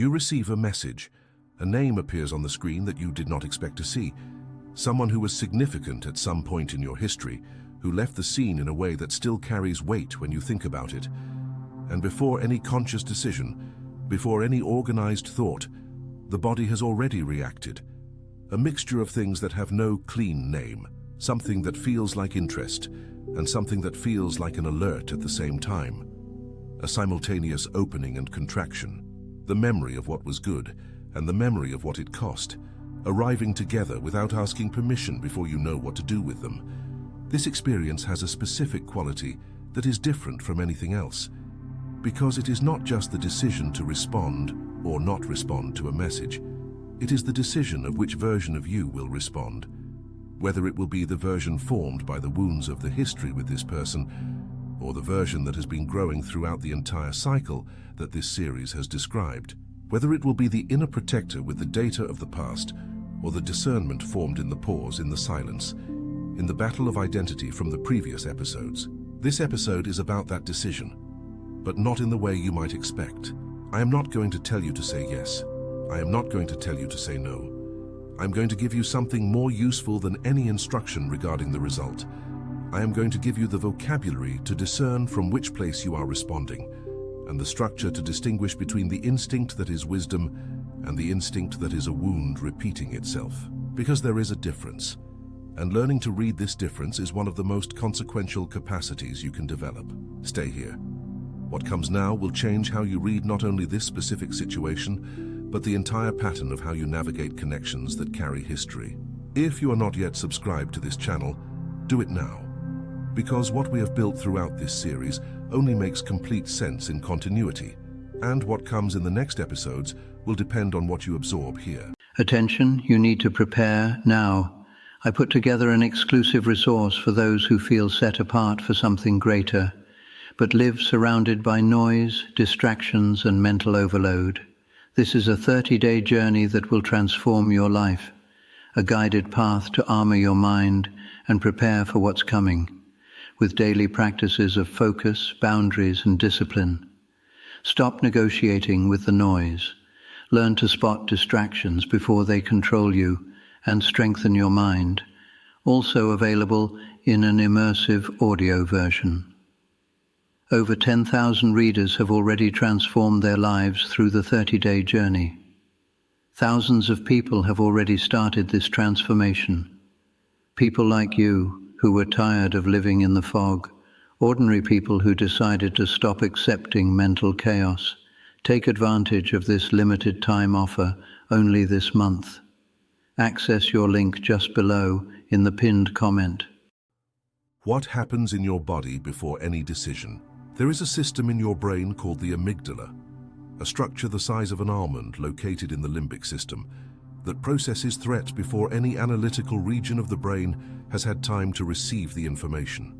You receive a message. A name appears on the screen that you did not expect to see. Someone who was significant at some point in your history, who left the scene in a way that still carries weight when you think about it. And before any conscious decision, before any organized thought, the body has already reacted. A mixture of things that have no clean name, something that feels like interest, and something that feels like an alert at the same time. A simultaneous opening and contraction, the memory of what was good, and the memory of what it cost, arriving together without asking permission before you know what to do with them. This experience has a specific quality that is different from anything else, because it is not just the decision to respond or not respond to a message. It is the decision of which version of you will respond, whether it will be the version formed by the wounds of the history with this person, or the version that has been growing throughout the entire cycle that this series has described. Whether it will be the inner protector with the data of the past, or the discernment formed in the pause, in the silence, in the battle of identity from the previous episodes. This episode is about that decision, but not in the way you might expect. I am not going to tell you to say yes. I am not going to tell you to say no. I'm going to give you something more useful than any instruction regarding the result. I am going to give you the vocabulary to discern from which place you are responding, and the structure to distinguish between the instinct that is wisdom and the instinct that is a wound repeating itself. Because there is a difference, and learning to read this difference is one of the most consequential capacities you can develop. Stay here. What comes now will change how you read not only this specific situation, but the entire pattern of how you navigate connections that carry history. If you are not yet subscribed to this channel, do it now, because what we have built throughout this series only makes complete sense in continuity, and what comes in the next episodes will depend on what you absorb here. Attention, you need to prepare now. I put together an exclusive resource for those who feel set apart for something greater, but live surrounded by noise, distractions, and mental overload. This is a 30-day journey that will transform your life, a guided path to armor your mind and prepare for what's coming, with daily practices of focus, boundaries, and discipline. Stop negotiating with the noise. Learn to spot distractions before they control you and strengthen your mind. Also available in an immersive audio version. Over 10,000 readers have already transformed their lives through the 30-day journey. Thousands of people have already started this transformation. People like you, who were tired of living in the fog. Ordinary people who decided to stop accepting mental chaos. Take advantage of this limited time offer only this month. Access your link just below in the pinned comment. What happens in your body before any decision? There is a system in your brain called the amygdala, a structure the size of an almond located in the limbic system that processes threat before any analytical region of the brain has had time to receive the information.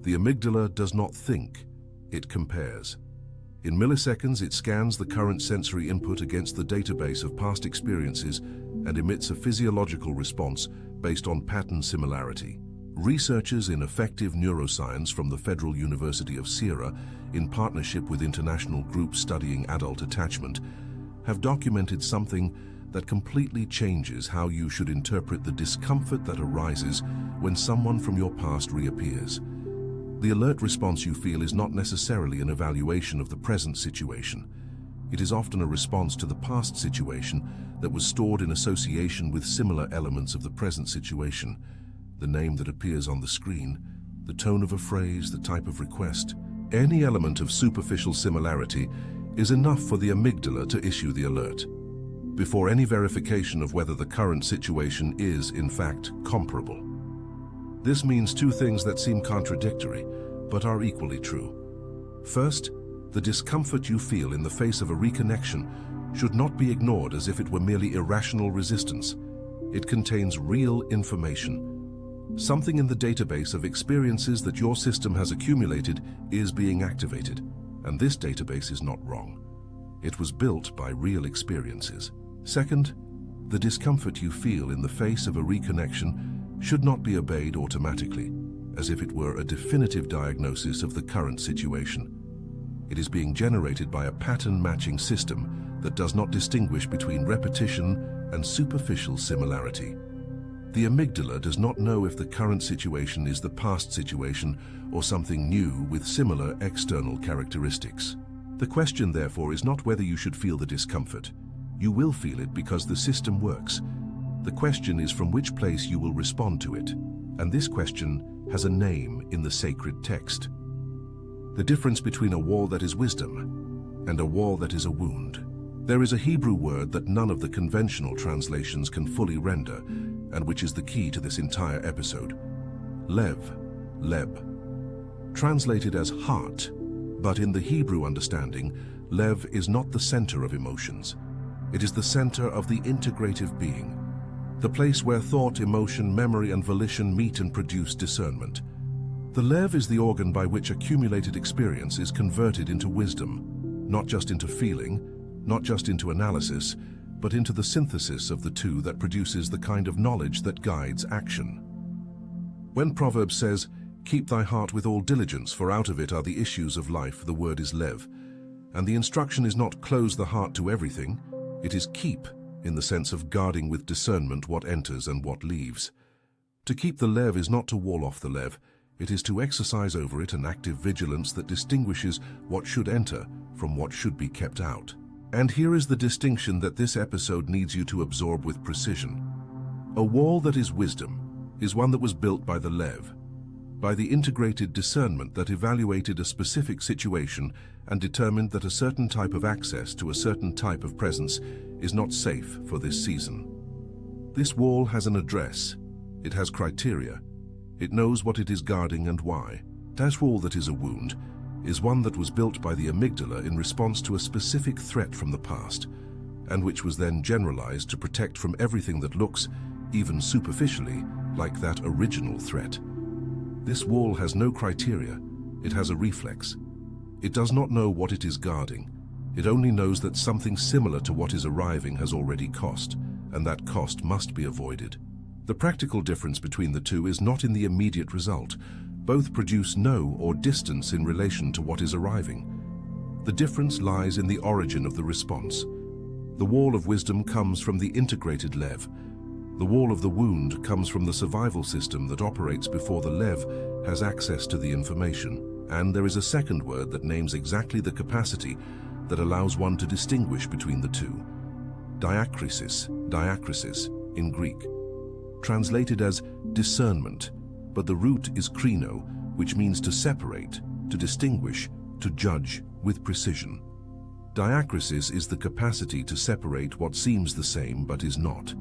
The amygdala does not think, it compares. In milliseconds, it scans the current sensory input against the database of past experiences and emits a physiological response based on pattern similarity. Researchers in affective neuroscience from the Federal University of Ceará, in partnership with international groups studying adult attachment, have documented something that completely changes how you should interpret the discomfort that arises when someone from your past reappears. The alert response you feel is not necessarily an evaluation of the present situation. It is often a response to the past situation that was stored in association with similar elements of the present situation. The name that appears on the screen, the tone of a phrase, the type of request. Any element of superficial similarity is enough for the amygdala to issue the alert, before any verification of whether the current situation is, in fact, comparable. This means two things that seem contradictory, but are equally true. First, the discomfort you feel in the face of a reconnection should not be ignored as if it were merely irrational resistance. It contains real information. Something in the database of experiences that your system has accumulated is being activated, and this database is not wrong. It was built by real experiences. Second, the discomfort you feel in the face of a reconnection should not be obeyed automatically, as if it were a definitive diagnosis of the current situation. It is being generated by a pattern-matching system that does not distinguish between repetition and superficial similarity. The amygdala does not know if the current situation is the past situation or something new with similar external characteristics. The question, therefore, is not whether you should feel the discomfort. You will feel it because the system works. The question is from which place you will respond to it, and this question has a name in the sacred text. The difference between a wall that is wisdom and a wall that is a wound. There is a Hebrew word that none of the conventional translations can fully render, and which is the key to this entire episode. Lev, leb. Translated as heart, but in the Hebrew understanding, Lev is not the center of emotions. It is the center of the integrative being, the place where thought, emotion, memory, and volition meet and produce discernment. The Lev is the organ by which accumulated experience is converted into wisdom, not just into feeling, not just into analysis, but into the synthesis of the two that produces the kind of knowledge that guides action. When Proverbs says, "Keep thy heart with all diligence, for out of it are the issues of life," the word is lev. And the instruction is not close the heart to everything, it is keep, in the sense of guarding with discernment what enters and what leaves. To keep the lev is not to wall off the lev, it is to exercise over it an active vigilance that distinguishes what should enter from what should be kept out. And here is the distinction that this episode needs you to absorb with precision. A wall that is wisdom is one that was built by the lev, by the integrated discernment that evaluated a specific situation and determined that a certain type of access to a certain type of presence is not safe for this season. This wall has an address, it has criteria, it knows what it is guarding and why. That wall that is a wound is one that was built by the amygdala in response to a specific threat from the past, and which was then generalized to protect from everything that looks, even superficially, like that original threat. This wall has no criteria, it has a reflex. It does not know what it is guarding, it only knows that something similar to what is arriving has already cost, and that cost must be avoided. The practical difference between the two is not in the immediate result. Both produce no or distance in relation to what is arriving. The difference lies in the origin of the response. The wall of wisdom comes from the integrated lev. The wall of the wound comes from the survival system that operates before the lev has access to the information. And there is a second word that names exactly the capacity that allows one to distinguish between the two. Diakrisis, diakrisis in Greek. Translated as discernment, but the root is krino, which means to separate, to distinguish, to judge with precision. Diakrisis is the capacity to separate what seems the same but is not,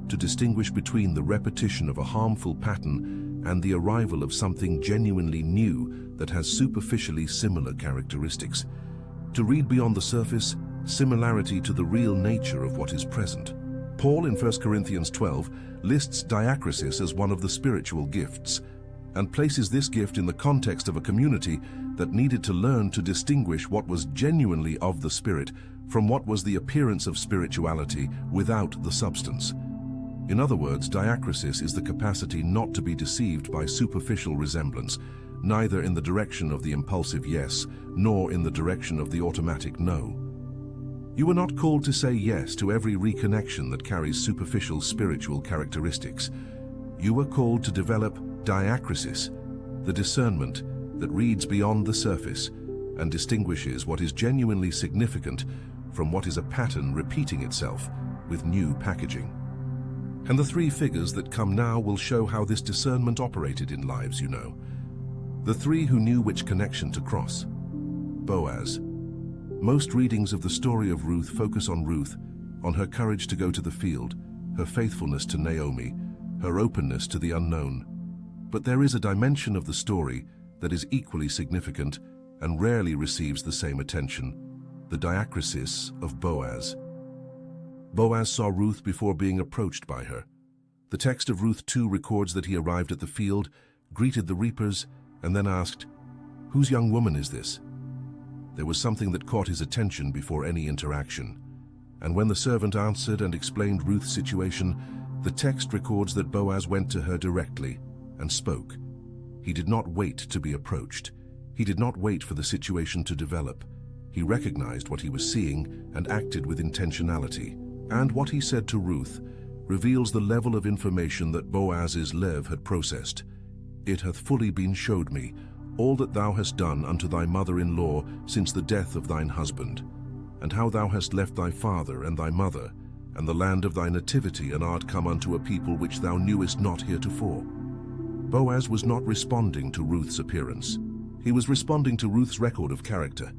to distinguish between the repetition of a harmful pattern and the arrival of something genuinely new that has superficially similar characteristics, to read beyond the surface, similarity to the real nature of what is present. Paul in 1 Corinthians 12 lists diakrisis as one of the spiritual gifts and places this gift in the context of a community that needed to learn to distinguish what was genuinely of the Spirit from what was the appearance of spirituality without the substance. In other words, diakrisis is the capacity not to be deceived by superficial resemblance, neither in the direction of the impulsive yes, nor in the direction of the automatic no. You are not called to say yes to every reconnection that carries superficial spiritual characteristics. You are called to develop diakrisis, the discernment that reads beyond the surface and distinguishes what is genuinely significant from what is a pattern repeating itself with new packaging. And the three figures that come now will show how this discernment operated in lives you know. The three who knew which connection to cross. Boaz. Most readings of the story of Ruth focus on Ruth, on her courage to go to the field, her faithfulness to Naomi, her openness to the unknown. But there is a dimension of the story that is equally significant and rarely receives the same attention, the diakrisis of Boaz. Boaz saw Ruth before being approached by her. The text of Ruth 2 records that he arrived at the field, greeted the reapers, and then asked, "Whose young woman is this?" There was something that caught his attention before any interaction. And when the servant answered and explained Ruth's situation, the text records that Boaz went to her directly and spoke. He did not wait to be approached. He did not wait for the situation to develop. He recognized what he was seeing and acted with intentionality. And what he said to Ruth reveals the level of information that Boaz's lev had processed. "It hath fully been showed me, all that thou hast done unto thy mother-in-law since the death of thine husband, and how thou hast left thy father and thy mother, and the land of thy nativity, and art come unto a people which thou knewest not heretofore." Boaz was not responding to Ruth's appearance. He was responding to Ruth's record of character,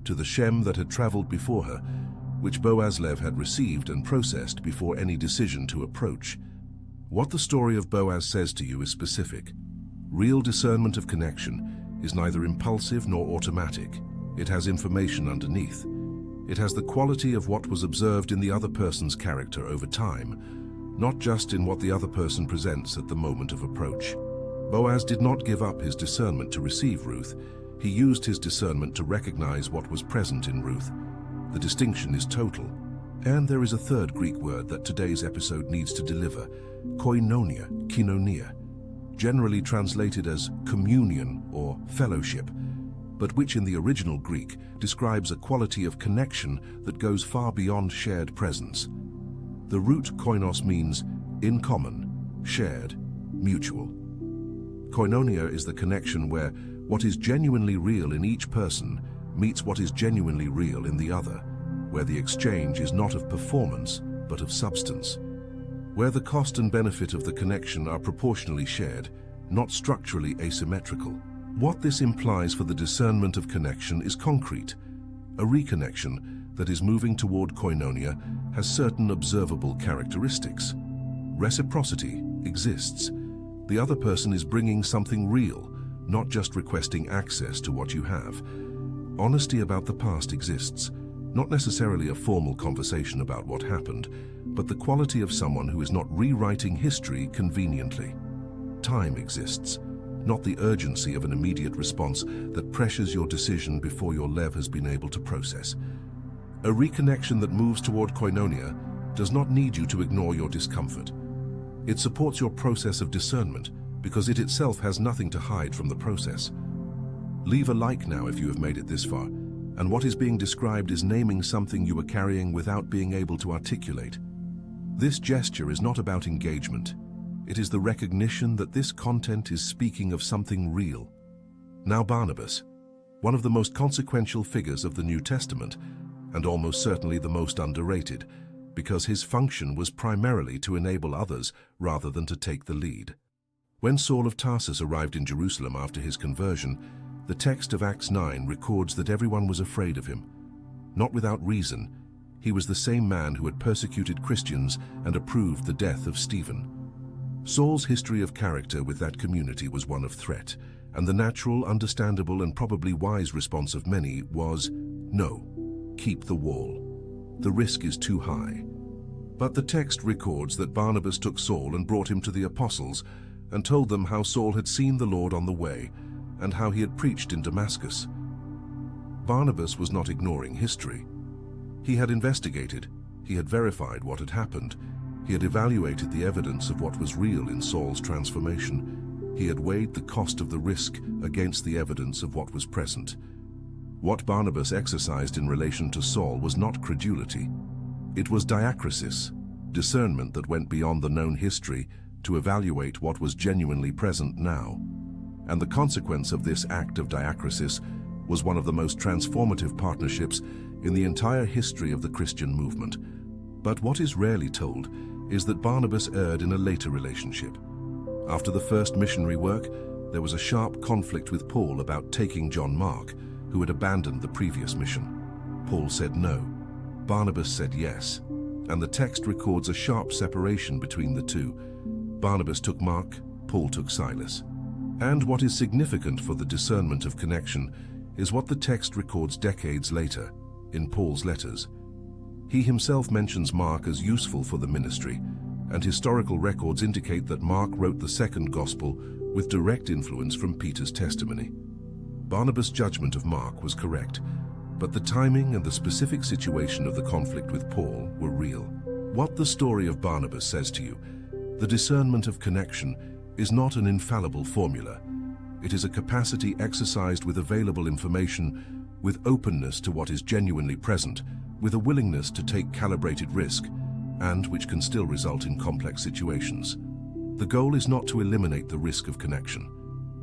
to the Shem that had traveled before her, which Boaz-Lev had received and processed before any decision to approach. What the story of Boaz says to you is specific. Real discernment of connection is neither impulsive nor automatic. It has information underneath. It has the quality of what was observed in the other person's character over time, not just in what the other person presents at the moment of approach. Boaz did not give up his discernment to receive Ruth. He used his discernment to recognize what was present in Ruth. The distinction is total. And there is a third Greek word that today's episode needs to deliver: koinonia, koinonia, generally translated as communion or fellowship, but which in the original Greek describes a quality of connection that goes far beyond shared presence. The root koinos means in common, shared, mutual. Koinonia is the connection where what is genuinely real in each person meets what is genuinely real in the other, where the exchange is not of performance but of substance, where the cost and benefit of the connection are proportionally shared, not structurally asymmetrical. What this implies for the discernment of connection is concrete. A reconnection that is moving toward koinonia has certain observable characteristics. Reciprocity exists. The other person is bringing something real, not just requesting access to what you have. Honesty about the past exists, not necessarily a formal conversation about what happened, but the quality of someone who is not rewriting history conveniently. Time exists, not the urgency of an immediate response that pressures your decision before your lev has been able to process. A reconnection that moves toward koinonia does not need you to ignore your discomfort. It supports your process of discernment because it itself has nothing to hide from the process. Leave a like now if you have made it this far, and what is being described is naming something you are carrying without being able to articulate. This gesture is not about engagement. It is the recognition that this content is speaking of something real. Now Barnabas, one of the most consequential figures of the New Testament, and almost certainly the most underrated, because his function was primarily to enable others rather than to take the lead. When Saul of Tarsus arrived in Jerusalem after his conversion, the text of Acts 9 records that everyone was afraid of him. Not without reason. He was the same man who had persecuted Christians and approved the death of Stephen. Saul's history of character with that community was one of threat, and the natural, understandable, and probably wise response of many was, "No, keep the wall. The risk is too high." But the text records that Barnabas took Saul and brought him to the apostles and told them how Saul had seen the Lord on the way and how he had preached in Damascus. Barnabas was not ignoring history. He had investigated, he had verified what had happened, he had evaluated the evidence of what was real in Saul's transformation. He had weighed the cost of the risk against the evidence of what was present. What Barnabas exercised in relation to Saul was not credulity. It was diacrisis, discernment that went beyond the known history to evaluate what was genuinely present now. And the consequence of this act of diacrisis was one of the most transformative partnerships in the entire history of the Christian movement. But what is rarely told is that Barnabas erred in a later relationship. After the first missionary work, there was a sharp conflict with Paul about taking John Mark, who had abandoned the previous mission. Paul said no. Barnabas said yes, and the text records a sharp separation between the two. Barnabas took Mark, Paul took Silas. And what is significant for the discernment of connection is what the text records decades later, in Paul's letters. He himself mentions Mark as useful for the ministry, and historical records indicate that Mark wrote the second gospel with direct influence from Peter's testimony. Barnabas' judgment of Mark was correct, but the timing and the specific situation of the conflict with Paul were real. What the story of Barnabas says to you, the discernment of connection, is not an infallible formula. It is a capacity exercised with available information with openness to what is genuinely present, with a willingness to take calibrated risk, and which can still result in complex situations. The goal is not to eliminate the risk of connection.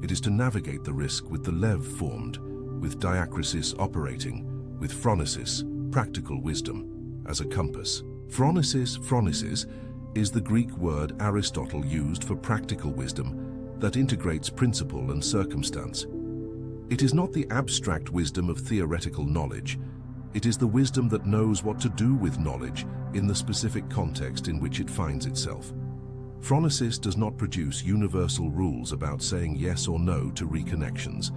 It is to navigate the risk with the lev formed, with diacrisis operating, with phronesis, practical wisdom, as a compass. Phronesis is the Greek word Aristotle used for practical wisdom that integrates principle and circumstance. It is not the abstract wisdom of theoretical knowledge. It is the wisdom that knows what to do with knowledge in the specific context in which it finds itself. Phronesis does not produce universal rules about saying yes or no to reconnections.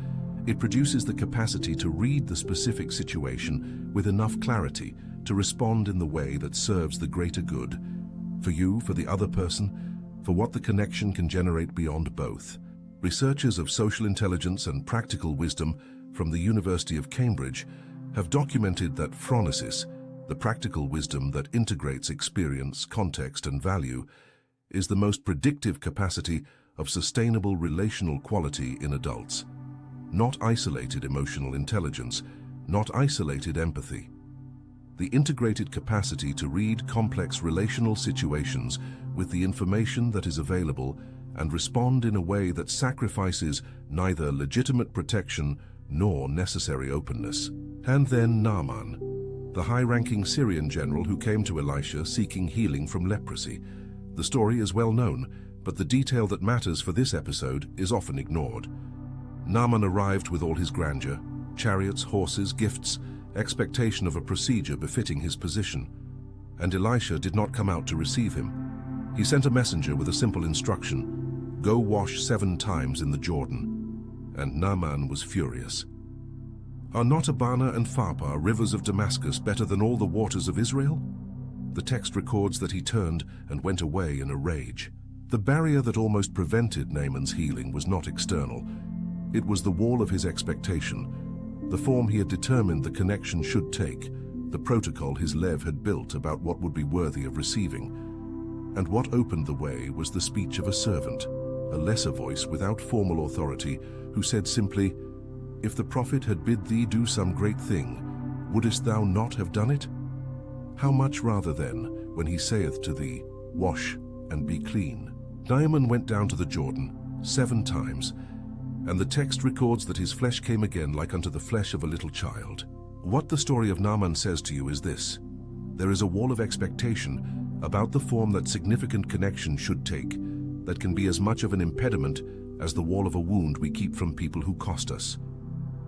It produces the capacity to read the specific situation with enough clarity to respond in the way that serves the greater good, for you, for the other person, for what the connection can generate beyond both. Researchers of social intelligence and practical wisdom from the University of Cambridge have documented that phronesis, the practical wisdom that integrates experience, context, and value, is the most predictive capacity of sustainable relational quality in adults. Not isolated emotional intelligence, not isolated empathy. The integrated capacity to read complex relational situations with the information that is available and respond in a way that sacrifices neither legitimate protection nor necessary openness. And then Naaman, the high-ranking Syrian general who came to Elisha seeking healing from leprosy. The story is well known, but the detail that matters for this episode is often ignored. Naaman arrived with all his grandeur, chariots, horses, gifts, expectation of a procedure befitting his position. And Elisha did not come out to receive him. He sent a messenger with a simple instruction: go wash 7 times in the Jordan. And Naaman was furious. Are not Abana and Pharpar, rivers of Damascus, better than all the waters of Israel? The text records that he turned and went away in a rage. The barrier that almost prevented Naaman's healing was not external. It was the wall of his expectation, the form he had determined the connection should take, the protocol his lev had built about what would be worthy of receiving. And what opened the way was the speech of a servant, a lesser voice without formal authority, who said simply, "If the prophet had bid thee do some great thing, wouldest thou not have done it? How much rather then, when he saith to thee, wash and be clean?" Naaman went down to the Jordan 7 times, and the text records that his flesh came again like unto the flesh of a little child. What the story of Naaman says to you is this: there is a wall of expectation about the form that significant connection should take that can be as much of an impediment as the wall of a wound we keep from people who cost us.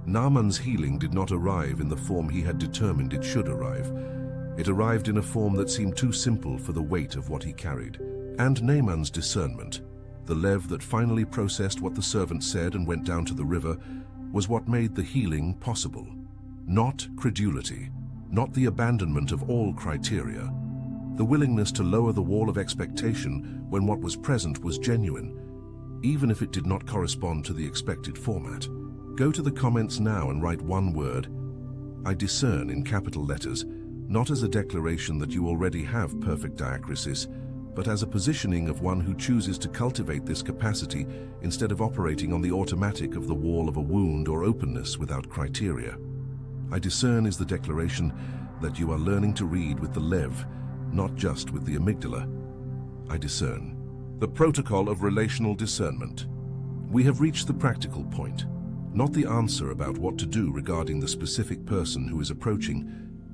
Naaman's healing did not arrive in the form he had determined it should arrive. It arrived in a form that seemed too simple for the weight of what he carried. And Naaman's discernment, the lev that finally processed what the servant said and went down to the river, was what made the healing possible. Not credulity, not the abandonment of all criteria. The willingness to lower the wall of expectation when what was present was genuine, even if it did not correspond to the expected format. Go to the comments now and write one word: I discern, in capital letters, not as a declaration that you already have perfect diacrisis, but as a positioning of one who chooses to cultivate this capacity instead of operating on the automatic of the wall of a wound or openness without criteria. I discern is the declaration that you are learning to read with the lev, not just with the amygdala. I discern. The protocol of relational discernment. We have reached the practical point, not the answer about what to do regarding the specific person who is approaching,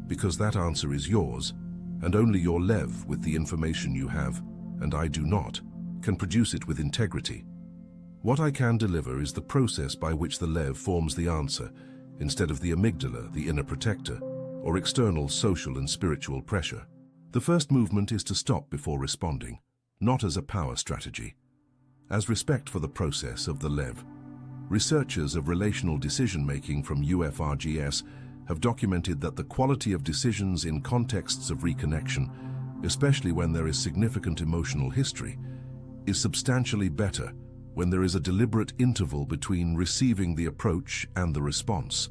because that answer is yours, and only your lev, with the information you have, and I do not, can produce it with integrity. What I can deliver is the process by which the lev forms the answer, instead of the amygdala, the inner protector, or external social and spiritual pressure. The first movement is to stop before responding, not as a power strategy, as respect for the process of the lev. Researchers of relational decision-making from UFRGS have documented that the quality of decisions in contexts of reconnection, especially when there is significant emotional history, is substantially better when there is a deliberate interval between receiving the approach and the response.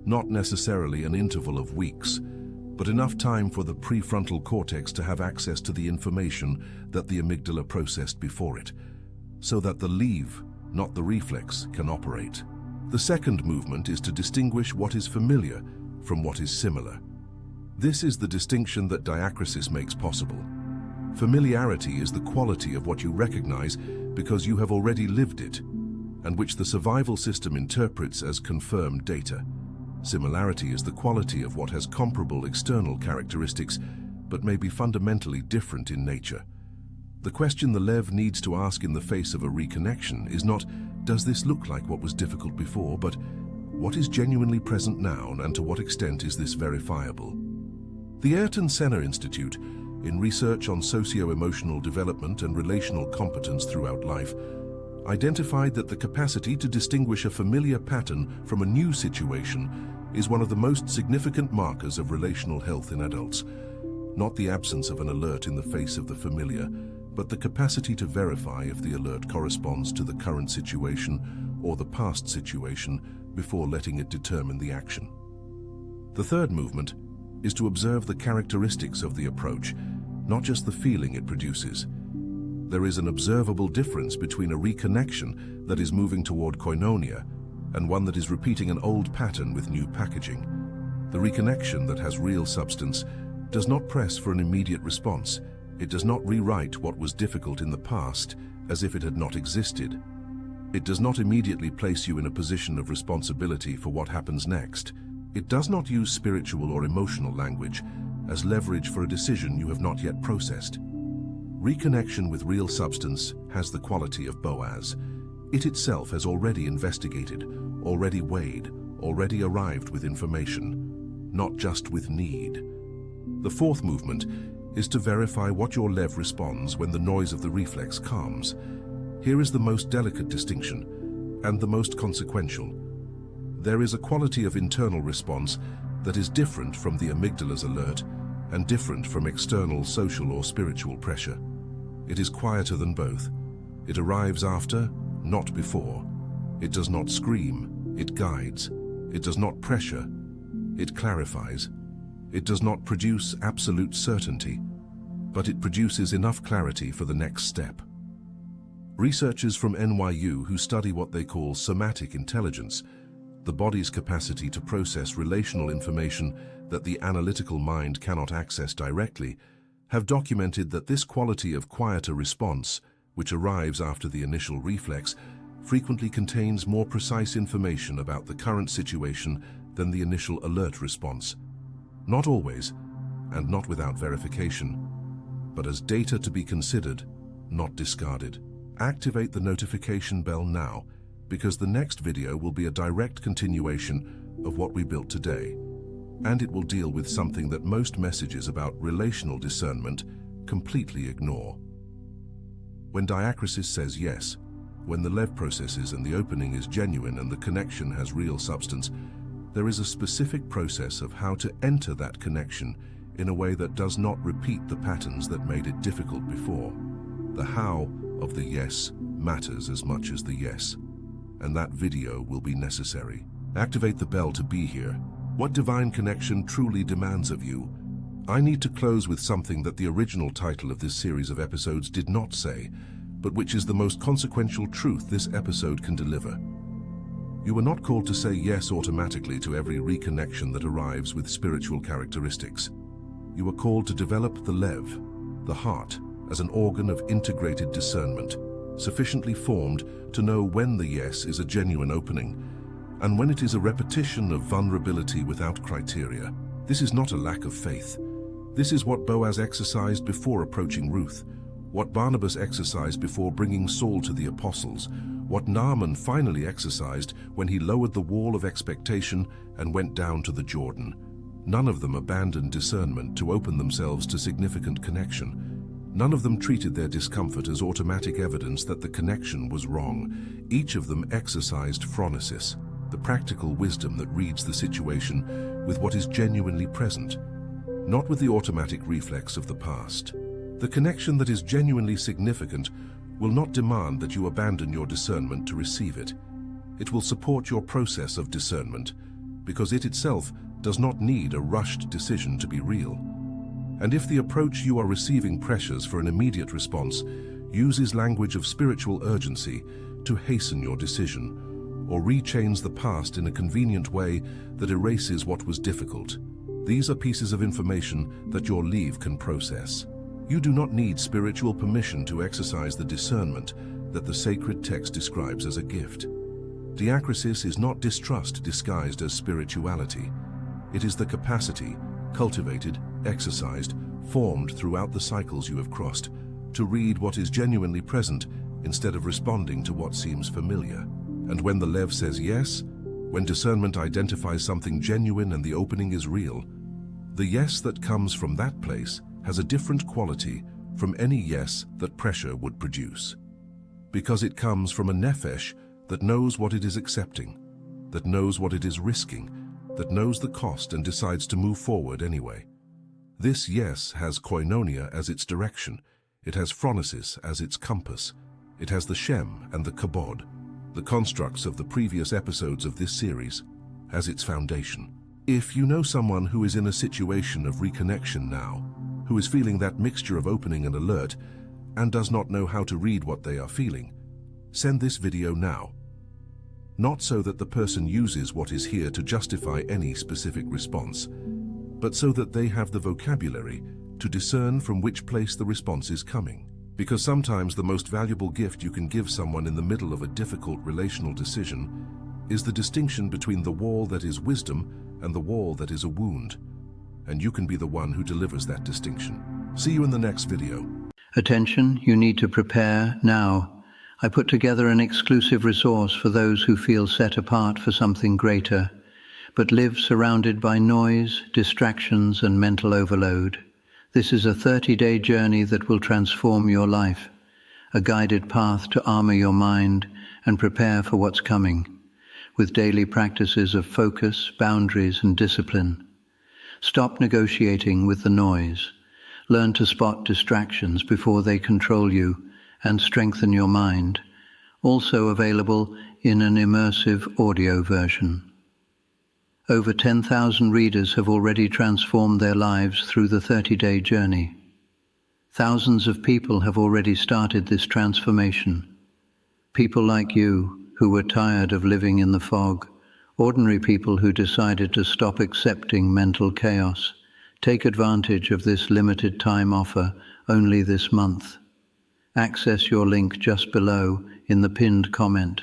Not necessarily an interval of weeks, but enough time for the prefrontal cortex to have access to the information that the amygdala processed before it, so that the leave, not the reflex, can operate. The second movement is to distinguish what is familiar from what is similar. This is the distinction that diacrisis makes possible. Familiarity is the quality of what you recognize because you have already lived it, and which the survival system interprets as confirmed data. Similarity is the quality of what has comparable external characteristics, but may be fundamentally different in nature. The question the Lev needs to ask in the face of a reconnection is not, does this look like what was difficult before, but what is genuinely present now, and to what extent is this verifiable? The Ayrton Senna Institute, in research on socio-emotional development and relational competence throughout life, identified that the capacity to distinguish a familiar pattern from a new situation is one of the most significant markers of relational health in adults. Not the absence of an alert in the face of the familiar, but the capacity to verify if the alert corresponds to the current situation or the past situation before letting it determine the action. The third movement is to observe the characteristics of the approach, not just the feeling it produces. There is an observable difference between a reconnection that is moving toward koinonia and one that is repeating an old pattern with new packaging. The reconnection that has real substance does not press for an immediate response. It does not rewrite what was difficult in the past as if it had not existed. It does not immediately place you in a position of responsibility for what happens next. It does not use spiritual or emotional language as leverage for a decision you have not yet processed. Reconnection with real substance has the quality of Boaz. It itself has already investigated, already weighed, already arrived with information, not just with need. The fourth movement is to verify what your Lev responds when the noise of the reflex calms. Here is the most delicate distinction, and the most consequential. There is a quality of internal response that is different from the amygdala's alert and different from external social or spiritual pressure. It is quieter than both. It arrives after, not before. It does not scream, it guides. It does not pressure, it clarifies. It does not produce absolute certainty, but it produces enough clarity for the next step. Researchers from NYU who study what they call somatic intelligence, the body's capacity to process relational information that the analytical mind cannot access directly, have documented that this quality of quieter response, which arrives after the initial reflex, frequently contains more precise information about the current situation than the initial alert response. Not always, and not without verification, but as data to be considered, not discarded. Activate the notification bell now, because the next video will be a direct continuation of what we built today, and it will deal with something that most messages about relational discernment completely ignore. When diacrisis says yes, when the Lev processes and the opening is genuine and the connection has real substance, there is a specific process of how to enter that connection in a way that does not repeat the patterns that made it difficult before. The how of the yes matters as much as the yes, and that video will be necessary. Activate the bell to be here. What divine connection truly demands of you? I need to close with something that the original title of this series of episodes did not say, but which is the most consequential truth this episode can deliver. You are not called to say yes automatically to every reconnection that arrives with spiritual characteristics. You are called to develop the Lev, the heart, as an organ of integrated discernment, sufficiently formed to know when the yes is a genuine opening, and when it is a repetition of vulnerability without criteria. This is not a lack of faith. This is what Boaz exercised before approaching Ruth, what Barnabas exercised before bringing Saul to the apostles, what Naaman finally exercised when he lowered the wall of expectation and went down to the Jordan. None of them abandoned discernment to open themselves to significant connection. None of them treated their discomfort as automatic evidence that the connection was wrong. Each of them exercised phronesis, the practical wisdom that reads the situation with what is genuinely present, not with the automatic reflex of the past. The connection that is genuinely significant will not demand that you abandon your discernment to receive it. It will support your process of discernment, because it itself does not need a rushed decision to be real. And if the approach you are receiving pressures for an immediate response uses language of spiritual urgency to hasten your decision, or rechains the past in a convenient way that erases what was difficult. These are pieces of information that your leave can process. You do not need spiritual permission to exercise the discernment that the sacred text describes as a gift. Diakrisis is not distrust disguised as spirituality. It is the capacity, cultivated, exercised, formed throughout the cycles you have crossed, to read what is genuinely present instead of responding to what seems familiar. And when the Lev says yes, when discernment identifies something genuine and the opening is real, the yes that comes from that place has a different quality from any yes that pressure would produce. Because it comes from a nefesh that knows what it is accepting, that knows what it is risking, that knows the cost and decides to move forward anyway. This yes has koinonia as its direction, it has phronesis as its compass, it has the Shem and the Kabod, the constructs of the previous episodes of this series, as its foundation. If you know someone who is in a situation of reconnection now, who is feeling that mixture of opening and alert, and does not know how to read what they are feeling, send this video now. Not so that the person uses what is here to justify any specific response, but so that they have the vocabulary to discern from which place the response is coming. Because sometimes the most valuable gift you can give someone in the middle of a difficult relational decision is the distinction between the wall that is wisdom and the wall that is a wound. And you can be the one who delivers that distinction. See you in the next video. Attention, you need to prepare now. I put together an exclusive resource for those who feel set apart for something greater, but live surrounded by noise, distractions, and mental overload. This is a 30-day journey that will transform your life, a guided path to armor your mind and prepare for what's coming, with daily practices of focus, boundaries, and discipline. Stop negotiating with the noise. Learn to spot distractions before they control you and strengthen your mind. Also available in an immersive audio version. Over 10,000 readers have already transformed their lives through the 30-day journey. Thousands of people have already started this transformation. People like you, who were tired of living in the fog. Ordinary people who decided to stop accepting mental chaos. Take advantage of this limited time offer only this month. Access your link just below in the pinned comment.